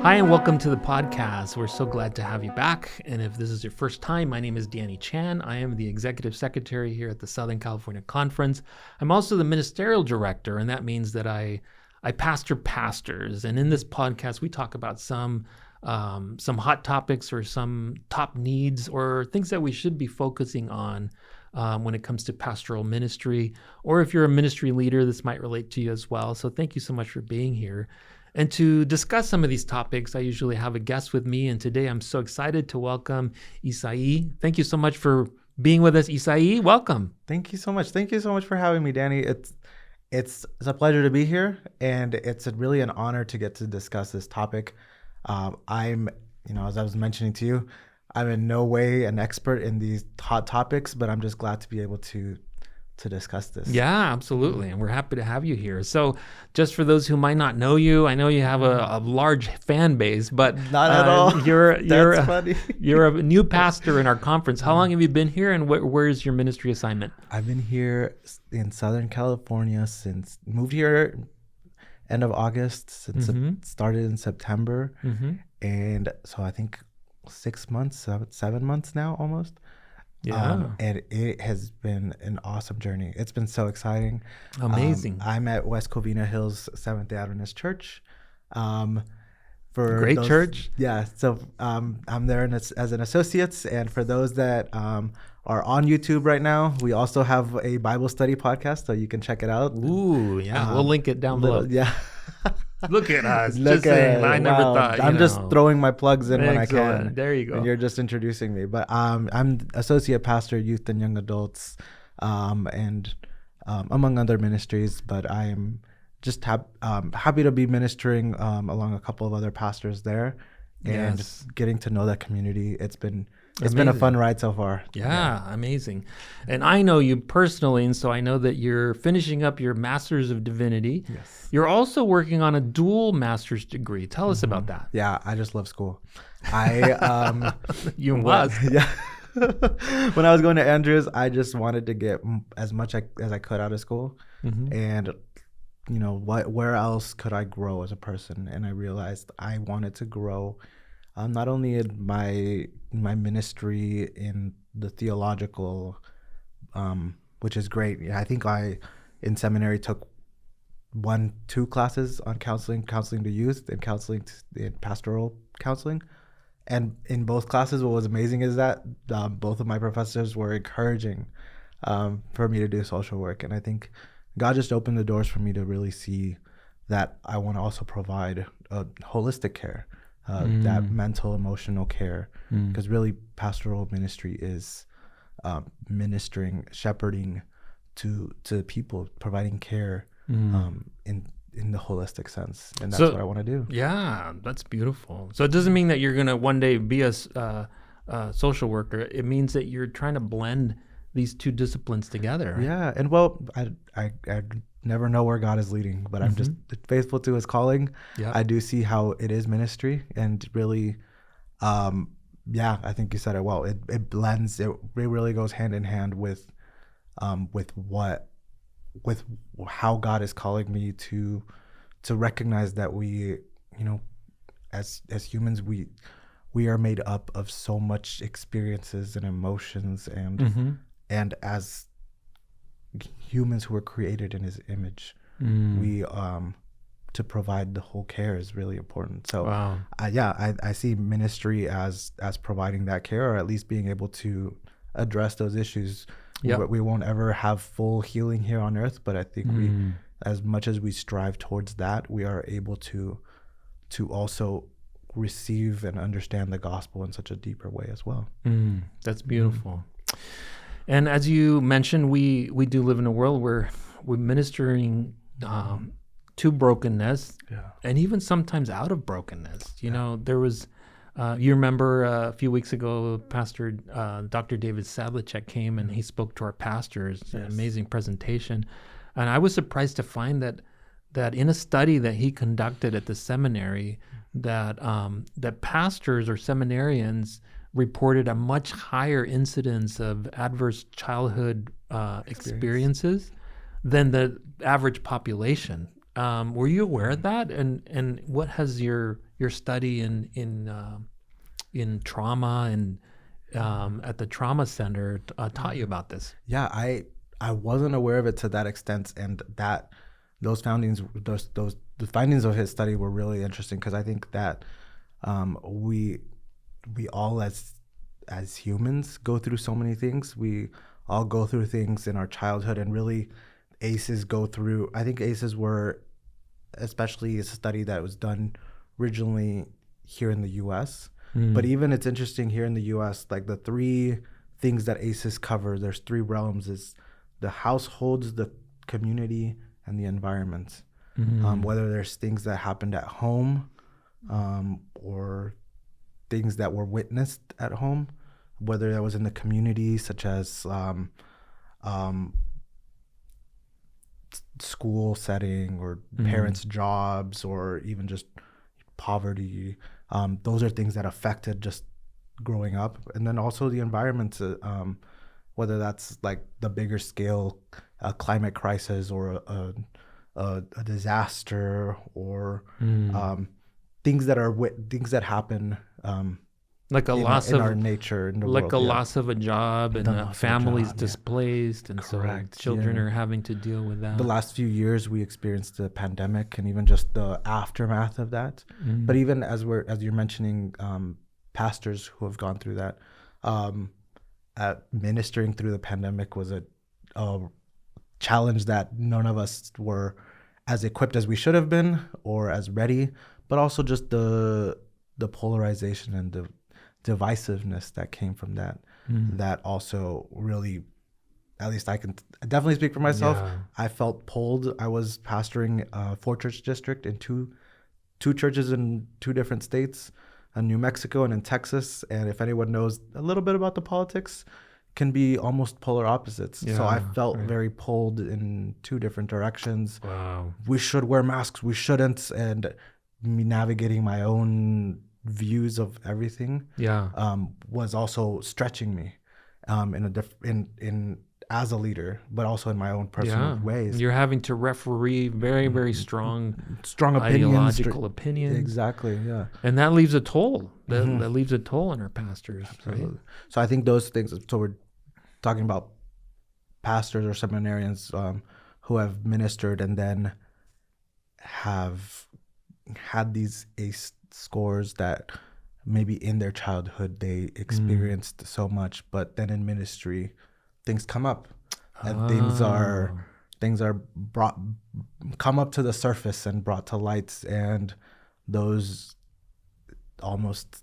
Hi, and welcome to the podcast. We're so glad to have you back. And if this is your first time, my name is Danny Chan. I am the executive secretary here at the Southern California Conference. I'm also the ministerial director, and that means that I pastor pastors. And in this podcast, we talk about some hot topics or some top needs or things that we should be focusing on when it comes to pastoral ministry. Or if you're a ministry leader, this might relate to you as well. So thank you so much for being here. And to discuss some of these topics, I usually have a guest with me. And today I'm so excited to welcome Isaí. Thank you so much for being with us, Isaí. Welcome. Thank you so much. Thank you so much for having me, Danny. It's a pleasure to be here, and it's really an honor to get to discuss this topic. As I was mentioning to you, I'm in no way an expert in these hot topics, but I'm just glad to be able to discuss this. Yeah, absolutely. And we're happy to have you here. So just for those who might not know you, I know you have a large fan base, but not at all. You're funny. You're a new pastor in our conference. How long have you been here, and where is your ministry assignment? I've been here in Southern California moved here end of August, since it started in September. And so I think 7 months now almost. Yeah. And it has been an awesome journey. It's been so exciting. Amazing. I'm at West Covina Hills Seventh-day Adventist Church. Great church. Yeah. So I'm there as an associate. And for those that are on YouTube right now, we also have a Bible study podcast, so you can check it out. Ooh, yeah. We'll link it down below. Yeah. Look at us. I never thought. I'm just throwing my plugs in when I can. There you go. And you're just introducing me. But I'm associate pastor, youth and young adults, and among other ministries. But I am just happy to be ministering along a couple of other pastors there, and getting to know that community. It's been a fun ride so far. Yeah, amazing. And I know you personally, and so I know that you're finishing up your Master's of Divinity. Yes. You're also working on a dual master's degree. Tell us about that. Yeah, I just love school. You must. Yeah. When I was going to Andrews, I just wanted to get as much as I could out of school. And where else could I grow as a person? And I realized I wanted to grow not only in my ministry in the theological, which is great. I think in seminary took 1-2 classes on counseling to youth, and in pastoral counseling. And in both classes, what was amazing is that both of my professors were encouraging for me to do social work. And I think God just opened the doors for me to really see that I want to also provide holistic care, that mental, emotional care, because really pastoral ministry is ministering, shepherding to people, providing care in the holistic sense. And that's what I want to do. Yeah, that's beautiful. So it doesn't mean that you're going to one day be a social worker. It means that you're trying to blend these two disciplines together. Right? Yeah. And I never know where God is leading, but I'm just faithful to his calling. Yeah. I do see how it is ministry, and really, I think you said it well. It blends. It really goes hand in hand with how God is calling me to recognize that we, as humans, we are made up of so much experiences and emotions, and as humans who are created in his image, we to provide the whole care is really important. So wow. I see ministry as providing that care, or at least being able to address those issues. Yep. We won't ever have full healing here on earth, but I think we, as much as we strive towards that, we are able to also receive and understand the gospel in such a deeper way as well. That's beautiful. And as you mentioned, we do live in a world where we're ministering to brokenness, and even sometimes out of brokenness. There was, you remember a few weeks ago, Pastor Dr. David Sadlicek came and he spoke to our pastors, an amazing presentation. And I was surprised to find that in a study that he conducted at the seminary, that pastors or seminarians reported a much higher incidence of adverse childhood experiences than the average population. Were you aware of that? And what has your study in trauma and at the trauma center taught you about this? Yeah, I wasn't aware of it to that extent, and that those findings, the findings of his study were really interesting, because I think that we all as humans go through so many things. We all go through things in our childhood, and really ACEs go through. I think ACEs were, especially a study that was done originally here in the U.S. But even it's interesting here in the U.S., like the three things that ACEs cover, there's three realms: is the households, the community, and the environment. Whether there's things that happened at home, or things that were witnessed at home, whether that was in the community, such as school setting, or parents' jobs, or even just poverty. Those are things that affected just growing up. And then also the environment, whether that's like the bigger scale climate crisis, or a disaster, or things that happen, like a loss in of our nature, in the like world, a loss of a job, and families displaced, and Correct, so children are having to deal with that. The last few years we experienced the pandemic, and even just the aftermath of that. But even as you're mentioning, pastors who have gone through that, ministering through the pandemic was a challenge that none of us were as equipped as we should have been, or as ready. But also just the polarization and the divisiveness that came from that, that also really, at least I can definitely speak for myself. Yeah. I felt pulled. I was pastoring a 4-church district in two churches in 2 different states, in New Mexico and in Texas. And if anyone knows a little bit about the politics, can be almost polar opposites. So I felt very pulled in 2 different directions. Wow. We should wear masks, we shouldn't, and me navigating my own views of everything was also stretching me in as a leader, but also in my own personal ways. You're having to referee very, very strong opinions, ideological opinions. Exactly, yeah. And that leaves a toll. That leaves a toll on our pastors. Absolutely. Right? So I think those things, so we're talking about pastors or seminarians who have ministered and then have had these ACE scores that maybe in their childhood they experienced so much, but then in ministry things come up, and things are come up to the surface and brought to light, and those almost,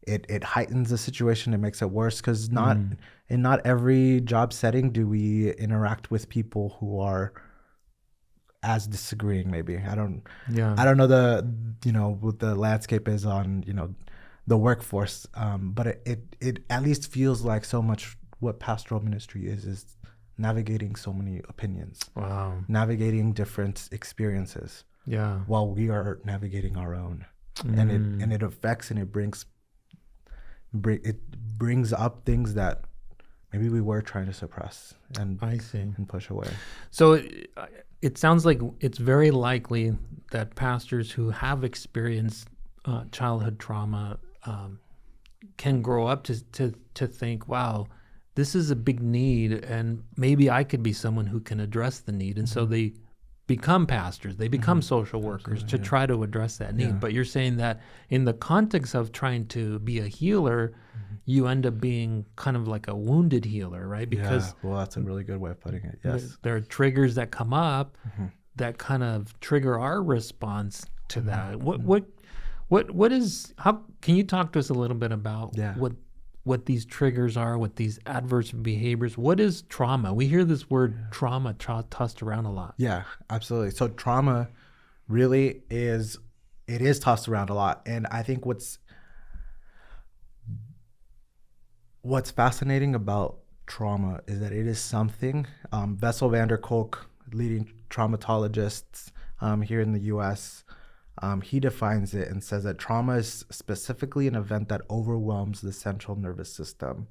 it heightens the situation. It makes it worse, because in not every job setting do we interact with people who are as disagreeing. Maybe I don't know what the landscape is on the workforce, but it at least feels like so much what pastoral ministry is navigating so many opinions. Wow. Navigating different experiences. Yeah. While we are navigating our own, and it affects, and it brings up things that maybe we were trying to suppress and push away. So it sounds like it's very likely that pastors who have experienced childhood trauma can grow up to think, wow, this is a big need, and maybe I could be someone who can address the need. And so they become pastors, they become social workers to try to address that need. But you're saying that in the context of trying to be a healer, you end up being kind of like a wounded healer, right? Because well, that's a really good way of putting it. Yes. There are triggers that come up that kind of trigger our response to that. What is, how can you talk to us a little bit about what these triggers are, what these adverse behaviors? What is trauma? We hear this word trauma tossed around a lot. Yeah, absolutely. So trauma really is tossed around a lot. And I think what's fascinating about trauma is that it is something, Bessel van der Kolk, leading traumatologist here in the U.S., he defines it and says that trauma is specifically an event that overwhelms the central nervous system,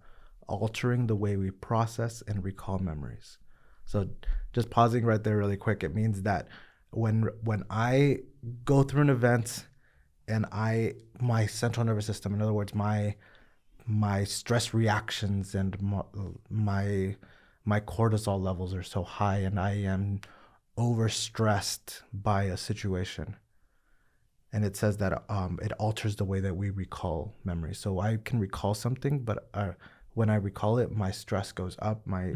altering the way we process and recall memories. So just pausing right there really quick, it means that when I go through an event and my central nervous system, in other words, my stress reactions and my cortisol levels are so high, and I am overstressed by a situation. And it says that it alters the way that we recall memory. So I can recall something, but when I recall it, my stress goes up, my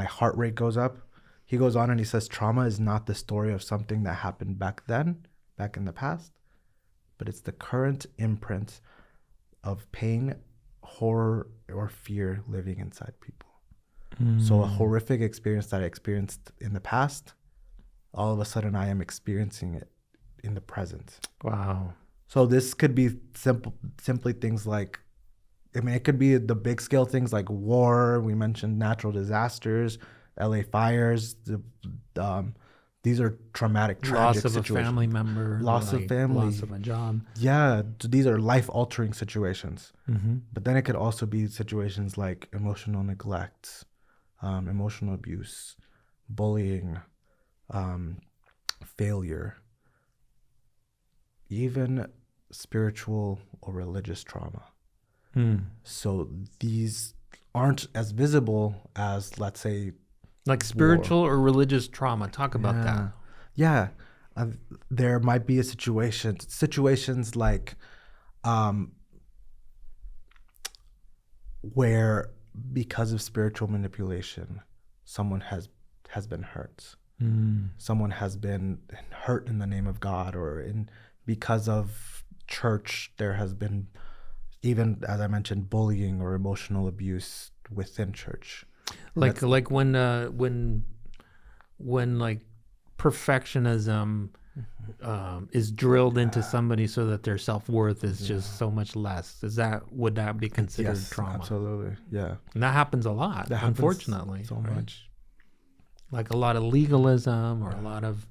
heart rate goes up. He goes on and he says, trauma is not the story of something that happened back in the past, but it's the current imprint of pain, horror, or fear living inside people. So a horrific experience that I experienced in the past, all of a sudden I am experiencing it in the present. Wow. So this could be simply things like, it could be the big scale things like war. We mentioned natural disasters, LA fires. These are traumatic, tragic situations. Loss of a family member. Loss of family. Loss of a job. Yeah, these are life-altering situations. Mm-hmm. But then it could also be situations like emotional neglect, emotional abuse, bullying, failure, even spiritual or religious trauma. So these aren't as visible as, let's say, like spiritual or religious trauma. Talk about that. Yeah. There might be situations like where, because of spiritual manipulation, someone has been hurt. Someone has been hurt in the name of God, or because of church, there has been, even as I mentioned, bullying or emotional abuse within church. Like when like perfectionism is drilled into somebody so that their self-worth is just so much less. Would that be considered trauma? Absolutely. Yeah. And that happens a lot, unfortunately. So much. Like a lot of legalism, or a lot of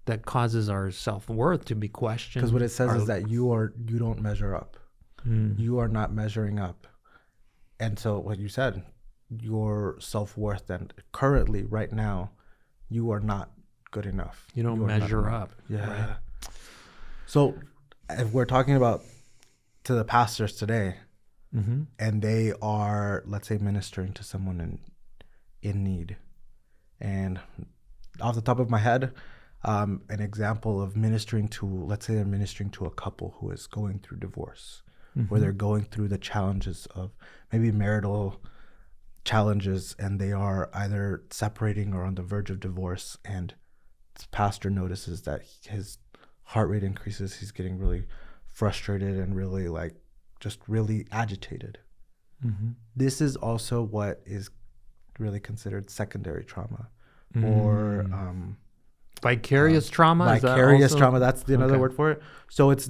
that causes our self-worth to be questioned. Because what it says is that you don't measure up. You are not measuring up. And so what you said, your self-worth, and currently right now, you are not good enough. You don't measure up. Yeah. Right? So if we're talking about to the pastors today, and they are, let's say, ministering to someone in need, and off the top of my head, an example of ministering to, let's say they're ministering to a couple who is going through divorce, where they're going through the challenges of maybe marital challenges, and they are either separating or on the verge of divorce, and the pastor notices that his heart rate increases, he's getting really frustrated and really just really agitated. This is also what is really considered secondary trauma, or vicarious trauma. Vicarious trauma. That's another word for it. So it's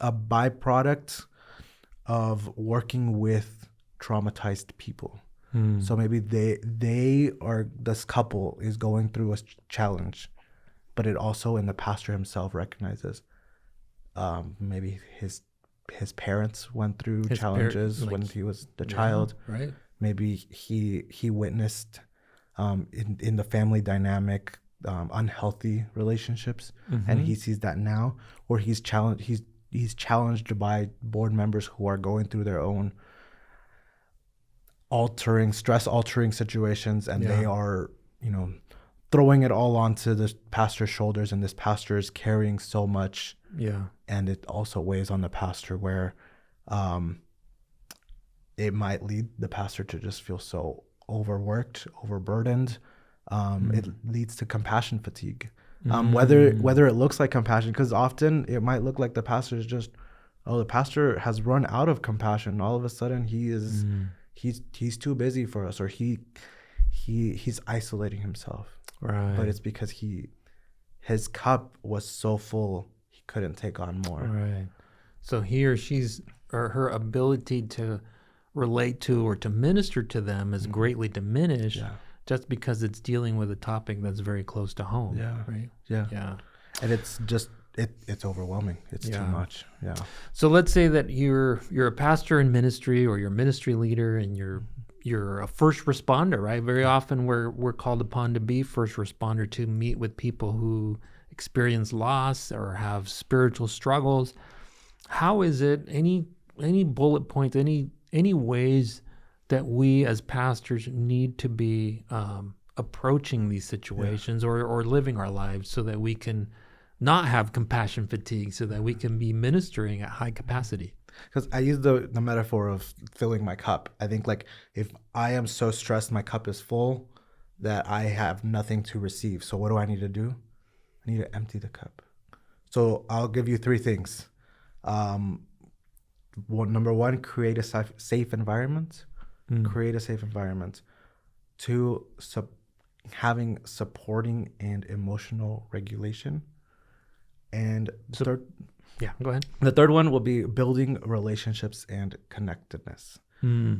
a byproduct of working with traumatized people. So maybe this couple is going through a challenge, but it also, and the pastor himself recognizes, maybe his parents went through challenges when he was the child. Right. Maybe he witnessed in the family dynamic unhealthy relationships, and he sees that now, or he's challenged by board members who are going through their own stress altering situations, and they are, throwing it all onto this pastor's shoulders, and this pastor is carrying so much. Yeah. And it also weighs on the pastor, where it might lead the pastor to just feel so overworked, overburdened. It leads to compassion fatigue. Whether it looks like compassion, because often it might look like the pastor is just, the pastor has run out of compassion. All of a sudden he's too busy for us, or he's isolating himself. Right. But it's because his cup was so full he couldn't take on more. Right. So he or her ability to relate to or to minister to them is greatly diminished, just because it's dealing with a topic that's very close to home. Yeah. Right. Yeah. Yeah. And it's just it's overwhelming. It's too much. Yeah. So let's say that you're a pastor in ministry, or you're a ministry leader, and you're you're a first responder, right? Very often we're called upon to be first responder, to meet with people who experience loss or have spiritual struggles. How is it, any bullet points, any ways that we as pastors need to be approaching these situations or living our lives so that we can not have compassion fatigue, so that we can be ministering at high capacity? Because I use the metaphor of filling my cup. I think like if I am so stressed, my cup is full, that I have nothing to receive. So what do I need to do? I need to empty the cup. So I'll give you 3 things. Number 1, create a safe environment. Create a safe environment. 2, having supporting and emotional regulation. And third, yeah, go ahead. The third one will be building relationships and connectedness.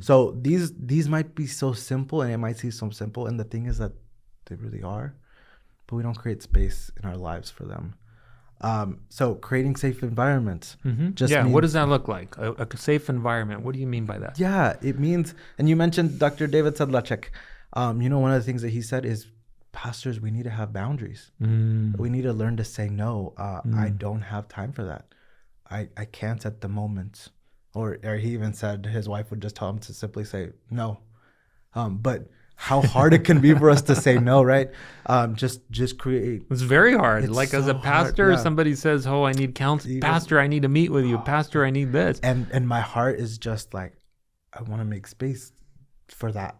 So these might be so simple, and it might seem so simple, and the thing is that they really are, but we don't create space in our lives for them. So creating safe environments. Means, what does that look like? A safe environment. What do you mean by that? Yeah, it means, and you mentioned Dr. David Sedlacek. One of the things that he said is, pastors, we need to have boundaries. We need to learn to say no. I don't have time for that. I can't at the moment. Or he even said his wife would just tell him to simply say no. But how hard it can be for us to say no, right? Just create. It's very hard. It's like, as so a pastor, hard, somebody says, "Oh, I need counsel. Pastor, I need to meet with you. Pastor, I need this." And my heart is just like, I want to make space for that.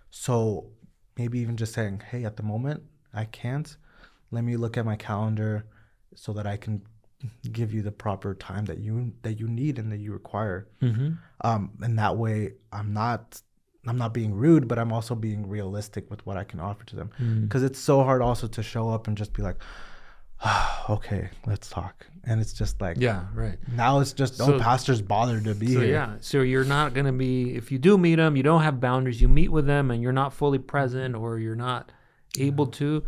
So maybe even just saying, "Hey, at the moment, I can't. Let me look at my calendar so that I can give you the proper time that you need and that you require." And that way, I'm not being rude, but I'm also being realistic with what I can offer to them. Because it's so hard also to show up and just be like, okay, let's talk. And it's just like, yeah, right. Now it's just, pastor's bothered to be here. Yeah, so you're not going to be, if you do meet them, you don't have boundaries, you meet with them and you're not fully present, or you're not able to,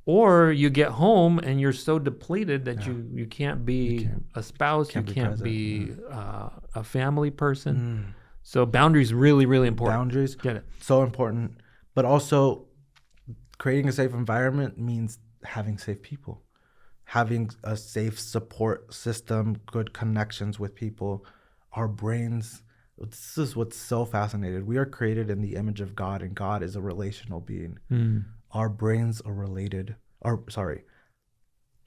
or you get home and you're so depleted that you can't be a spouse, you can't be a family person. So boundaries really, really important. Boundaries, get it? So important. But also, creating a safe environment means having safe people, having a safe support system, good connections with people. Our brains, this is what's so fascinating. We are created in the image of God, and God is a relational being. Our brains are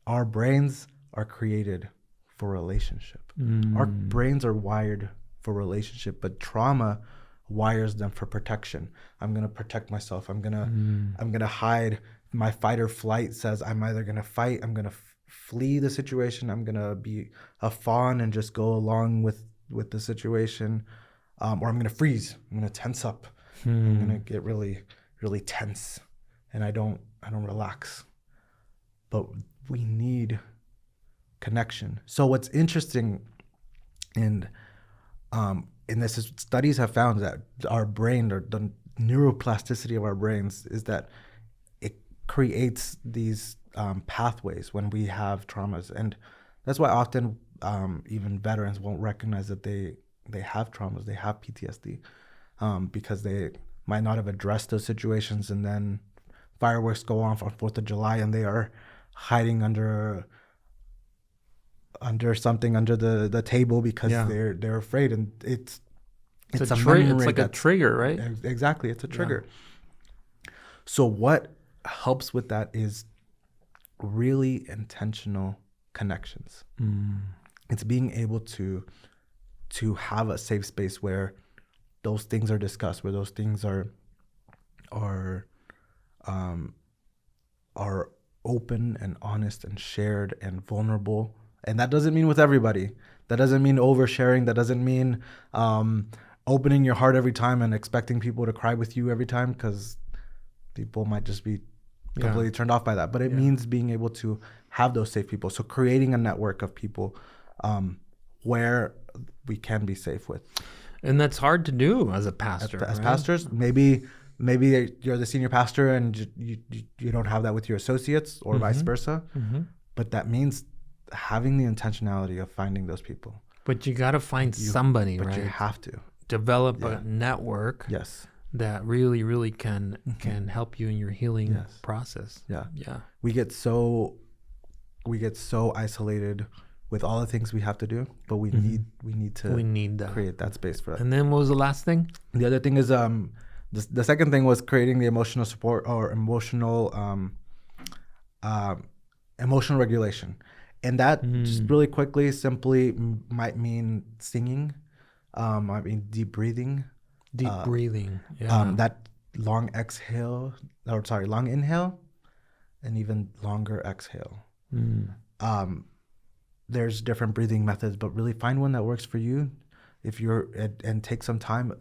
our brains are created for relationship. Our brains are wired for relationship, but trauma wires them for protection. I'm gonna protect myself. I'm gonna hide. My fight or flight says I'm either gonna fight, I'm gonna flee the situation, I'm gonna be a fawn and just go along with the situation, or I'm gonna freeze. I'm gonna tense up. I'm gonna get really, really tense, and I don't relax. But we need connection. So what's interesting in this is, studies have found that our brain, or the neuroplasticity of our brains, is that it creates these pathways when we have traumas. And that's why often even veterans won't recognize that they have traumas, they have PTSD, because they might not have addressed those situations, and then fireworks go off on 4th of July and they are hiding under something under the table because they're afraid, and it's a memory. It's like a trigger, right? Exactly, it's a trigger. So what helps with that is really intentional connections. It's being able to have a safe space where those things are discussed, where those things are open and honest and shared and vulnerable. And that doesn't mean with everybody. That doesn't mean oversharing. That doesn't mean opening your heart every time and expecting people to cry with you every time, because people might just be completely turned off by that. But it means being able to have those safe people. So creating a network of people where we can be safe with. And that's hard to do as a pastor. As pastors, maybe you're the senior pastor and you don't have that with your associates, or vice versa. But that means having the intentionality of finding those people. But you got to find somebody, right? But you have to develop a network. Yes. that really, really can help you in your healing Yes. process. Yeah. Yeah. We get so isolated with all the things we have to do, but we need to create that space for that. And then what was the last thing? The other thing is the second thing was creating the emotional support or emotional regulation. And that just really quickly, simply might mean singing, might mean deep breathing. Yeah. That long inhale, and even longer exhale. There's different breathing methods, but really find one that works for you. If you're and take some time.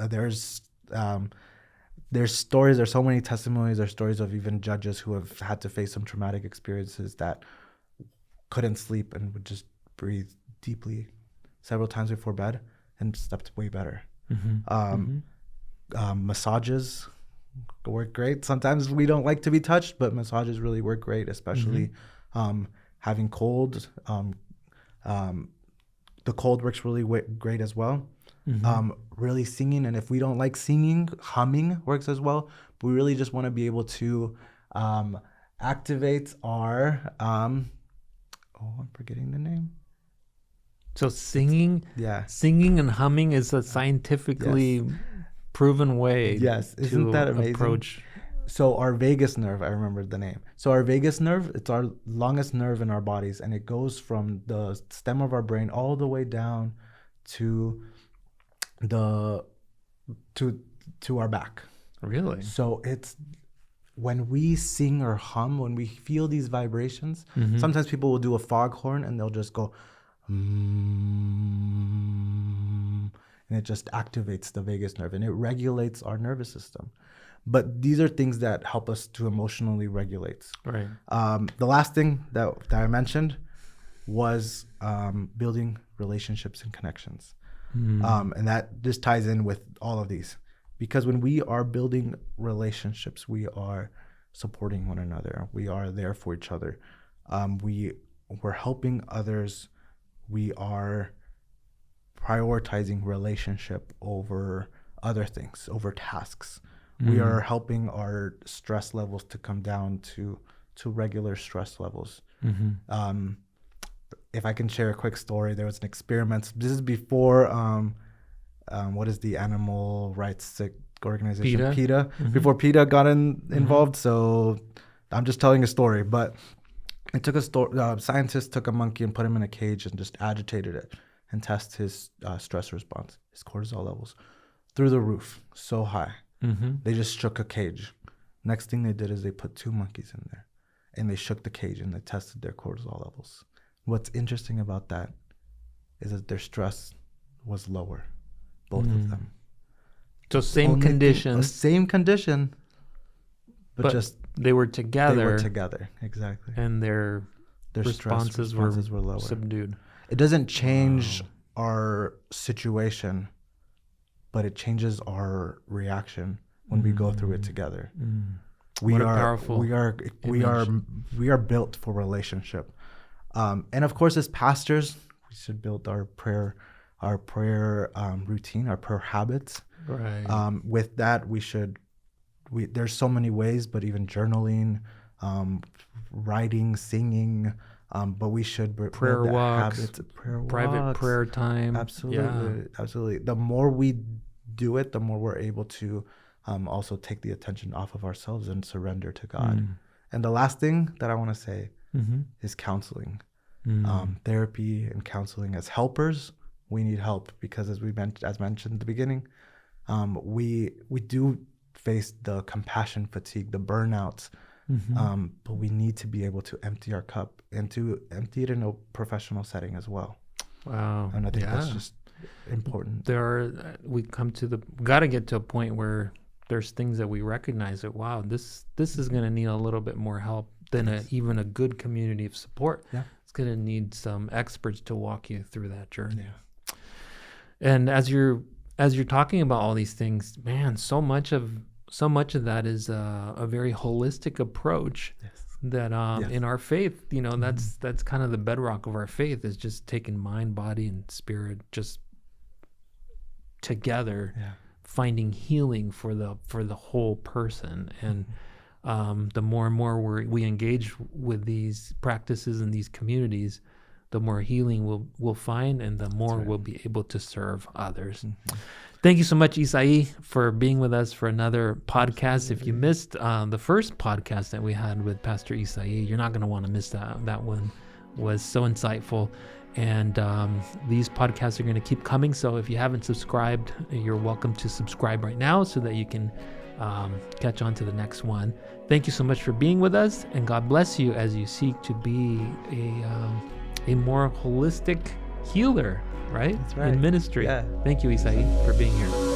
There's stories. There's so many testimonies. There's stories of even judges who have had to face some traumatic experiences that couldn't sleep and would just breathe deeply several times before bed and slept way better. Massages work great. Sometimes we don't like to be touched, but massages really work great, especially having cold. The cold works really great as well. Really singing, and if we don't like singing, humming works as well. But we really just want to be able to activate our I'm forgetting the name. So singing and humming is a scientifically proven way. Yes, isn't that amazing? Approach. So our vagus nerve, I remember the name. So our vagus nerve, it's our longest nerve in our bodies, and it goes from the stem of our brain all the way down to our back. Really? So it's when we sing or hum, when we feel these vibrations, sometimes people will do a foghorn and they'll just go, and it just activates the vagus nerve and it regulates our nervous system. But these are things that help us to emotionally regulate. Right. The last thing that I mentioned was building relationships and connections. And that just ties in with all of these. Because when we are building relationships, we are supporting one another. We are there for each other. We're helping others. We are prioritizing relationship over other things, over tasks. We are helping our stress levels to come down to regular stress levels. If I can share a quick story, there was an experiment. This is before, what is the animal rights organization? PETA. Before PETA got involved. So I'm just telling a story. But it took scientists took a monkey and put him in a cage and just agitated it and test his stress response, his cortisol levels, through the roof, so high. They just shook a cage. Next thing they did is they put 2 monkeys in there and they shook the cage and they tested their cortisol levels. What's interesting about that is that their stress was lower, both of them. So same condition, but just they were together. They were together, exactly. And their responses were lower, subdued. It doesn't change our situation, but it changes our reaction when we go through it together. We are built for relationship. And of course, as pastors, we should build our prayer routine, our prayer habits. Right. With that, there's so many ways, but even journaling, writing, singing, but we should prayer walks, habits, private prayer time. Absolutely. The more we do it, the more we're able to also take the attention off of ourselves and surrender to God. And the last thing that I want to say is counseling. Therapy and counseling. As helpers, we need help because as mentioned at the beginning, we do face the compassion fatigue, the burnouts, but we need to be able to empty our cup and to empty it in a professional setting as well. Wow. And I think that's just important. We got to get to a point where there's things that we recognize that, wow, this is going to need a little bit more help than even a good community of support. Yeah. It's going to need some experts to walk you through that journey. Yeah. And as you're talking about all these things, man, so much of that is a very holistic approach. Yes. That in our faith, that's kind of the bedrock of our faith, is just taking mind, body, and spirit just together finding healing for the whole person. And the more and more we engage with these practices in these communities, the more healing we'll find, and the more we'll be able to serve others. Thank you so much, Isaí, for being with us for another podcast. If you missed the first podcast that we had with Pastor Isaí, you're not going to want to miss that. That one was so insightful. And these podcasts are going to keep coming. So if you haven't subscribed, you're welcome to subscribe right now so that you can catch on to the next one. Thank you so much for being with us, and God bless you as you seek to be a more holistic healer, right? That's right. In ministry. Yeah. Thank you, Isaí, for being here.